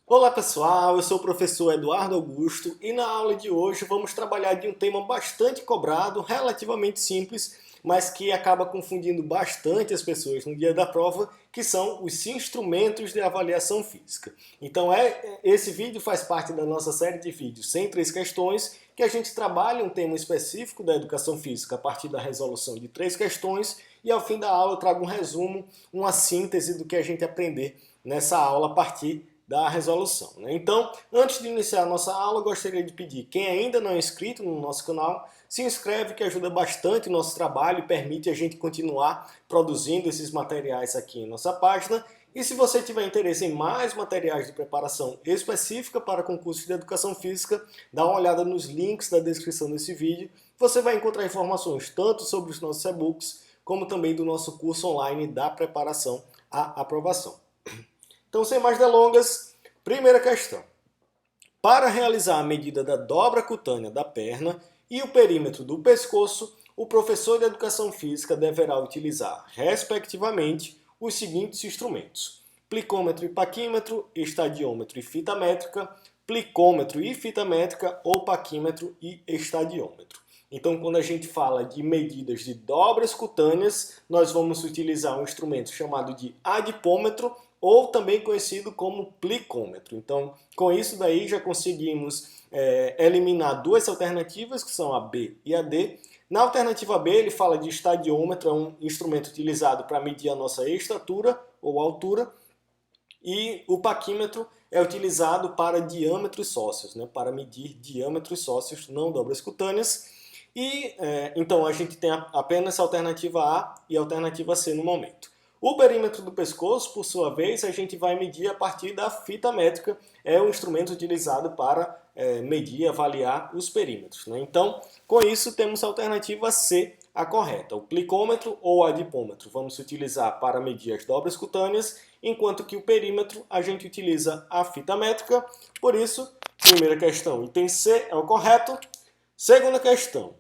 Olá pessoal, eu sou o professor Eduardo Augusto e na aula de hoje vamos trabalhar de um tema bastante cobrado, relativamente simples, mas que acaba confundindo bastante as pessoas no dia da prova, que são os instrumentos de avaliação física. Então esse vídeo faz parte da nossa série de vídeos sem três questões, que a gente trabalha um tema específico da educação física a partir da resolução de três questões e ao fim da aula eu trago um resumo, uma síntese do que a gente aprender nessa aula a partir da resolução. Então, antes de iniciar a nossa aula, eu gostaria de pedir, quem ainda não é inscrito no nosso canal, se inscreve que ajuda bastante o nosso trabalho e permite a gente continuar produzindo esses materiais aqui em nossa página. E se você tiver interesse em mais materiais de preparação específica para concursos de educação física, dá uma olhada nos links da descrição desse vídeo. Você vai encontrar informações tanto sobre os nossos e-books, como também do nosso curso online da preparação à aprovação. Então, sem mais delongas, primeira questão. Para realizar a medida da dobra cutânea da perna e o perímetro do pescoço, o professor de educação física deverá utilizar, respectivamente, os seguintes instrumentos: plicômetro e paquímetro, estadiômetro e fita métrica, plicômetro e fita métrica ou paquímetro e estadiômetro. Então, quando a gente fala de medidas de dobras cutâneas, nós vamos utilizar um instrumento chamado de adipômetro, ou também conhecido como plicômetro. Então, com isso daí já conseguimos eliminar duas alternativas, que são a B e a D. Na alternativa B, ele fala de estadiômetro, é um instrumento utilizado para medir a nossa estatura ou altura, e o paquímetro é utilizado para diâmetros sócios, né, para medir diâmetros sócios, não dobras cutâneas. E então a gente tem apenas a alternativa A e a alternativa C no momento. O perímetro do pescoço, por sua vez, a gente vai medir a partir da fita métrica, é um instrumento utilizado para medir e avaliar os perímetros. Né? Então, com isso, temos a alternativa C, a correta. O plicômetro ou adipômetro vamos utilizar para medir as dobras cutâneas, enquanto que o perímetro a gente utiliza a fita métrica. Por isso, primeira questão, item C é o correto. Segunda questão,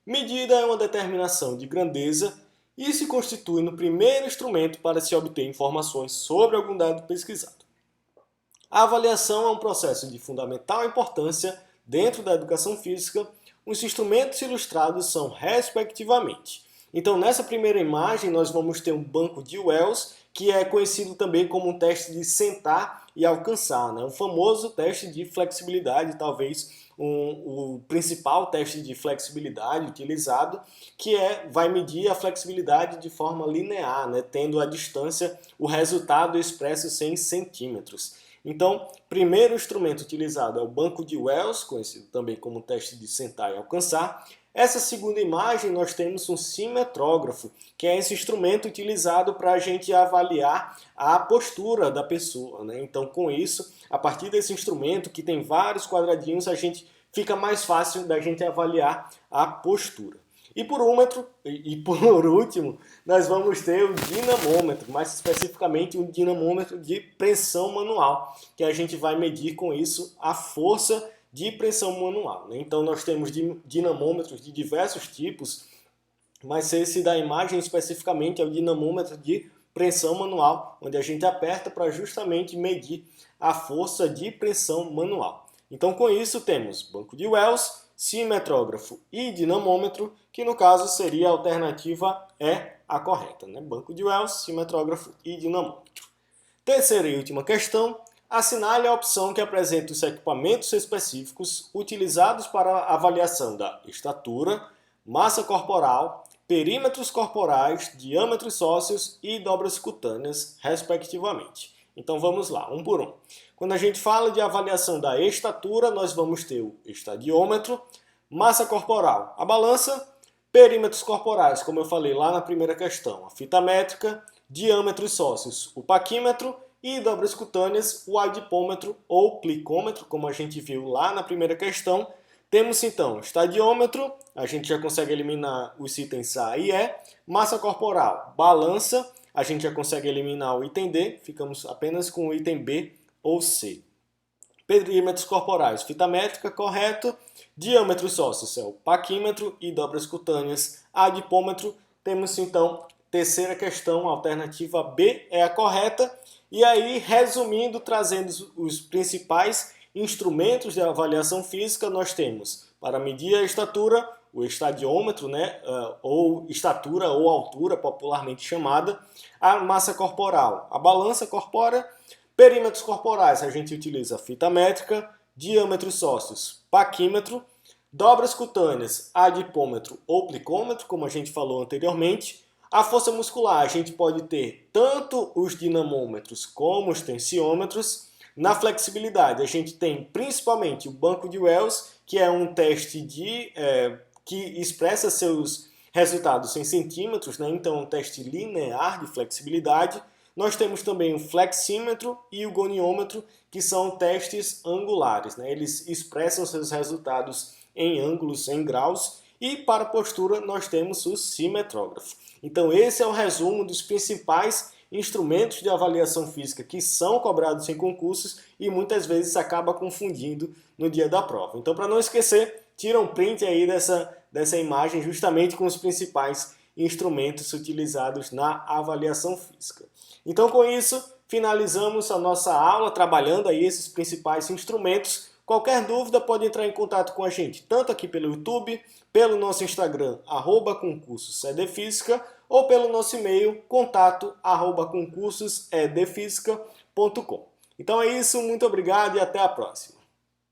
medida é uma determinação de grandeza e se constitui no primeiro instrumento para se obter informações sobre algum dado pesquisado. A avaliação é um processo de fundamental importância dentro da educação física. Os instrumentos ilustrados são, respectivamente. Então, nessa primeira imagem, nós vamos ter um banco de Wells, que é conhecido também como um teste de sentar e alcançar, né? O famoso teste de flexibilidade, talvez o principal teste de flexibilidade utilizado, que vai medir a flexibilidade de forma linear, né, tendo a distância, o resultado expresso em centímetros. Então, primeiro instrumento utilizado é o banco de Wells, conhecido também como teste de sentar e alcançar. Essa segunda imagem nós temos um simetrógrafo, que é esse instrumento utilizado para a gente avaliar a postura da pessoa, né? Então, com isso, a partir desse instrumento, que tem vários quadradinhos, a gente fica mais fácil da gente avaliar a postura. E por último, nós vamos ter o dinamômetro, mais especificamente um dinamômetro de pressão manual, que a gente vai medir com isso a força de pressão manual. Né? Então nós temos dinamômetros de diversos tipos, mas esse da imagem especificamente é o dinamômetro de pressão manual, onde a gente aperta para justamente medir a força de pressão manual. Então com isso temos banco de Wells, simetrógrafo e dinamômetro, que no caso seria a alternativa E, a correta. Né? Banco de Wells, simetrógrafo e dinamômetro. Terceira e última questão. Assinale a opção que apresenta os equipamentos específicos utilizados para a avaliação da estatura, massa corporal, perímetros corporais, diâmetros sócios e dobras cutâneas, respectivamente. Então vamos lá, um por um. Quando a gente fala de avaliação da estatura, nós vamos ter o estadiômetro, massa corporal, a balança, perímetros corporais, como eu falei lá na primeira questão, a fita métrica, diâmetros sócios, o paquímetro, e dobras cutâneas, o adipômetro ou plicômetro, como a gente viu lá na primeira questão. Temos então estadiômetro, a gente já consegue eliminar os itens A e E, massa corporal, balança, a gente já consegue eliminar o item D, ficamos apenas com o item B ou C. Perímetros corporais, fita métrica, correto. Diâmetros sócios é o paquímetro e dobras cutâneas, adipômetro. Temos então terceira questão, a alternativa B é a correta. E aí, resumindo, trazendo os principais instrumentos de avaliação física, nós temos para medir a estatura, o estadiômetro, né, ou estatura ou altura, popularmente chamada, a massa corporal, a balança corpórea, perímetros corporais, a gente utiliza fita métrica, diâmetros ósseos, paquímetro, dobras cutâneas, adipômetro ou plicômetro, como a gente falou anteriormente. A força muscular, a gente pode ter tanto os dinamômetros como os tensiômetros. Na flexibilidade, a gente tem principalmente o banco de Wells, que é um teste que expressa seus resultados em centímetros, né? Então é um teste linear de flexibilidade. Nós temos também o flexímetro e o goniômetro, que são testes angulares, né? Eles expressam seus resultados em ângulos, em graus. E para postura nós temos o simetrógrafo. Então esse é o resumo dos principais instrumentos de avaliação física que são cobrados em concursos e muitas vezes se acaba confundindo no dia da prova. Então, para não esquecer, tira um print aí dessa imagem justamente com os principais instrumentos utilizados na avaliação física. Então, com isso, finalizamos a nossa aula trabalhando aí esses principais instrumentos. Qualquer dúvida pode entrar em contato com a gente, tanto aqui pelo YouTube, pelo nosso Instagram, @concursosedefísica, ou pelo nosso e-mail, contato@concursosedefísica.com. Então é isso, muito obrigado e até a próxima.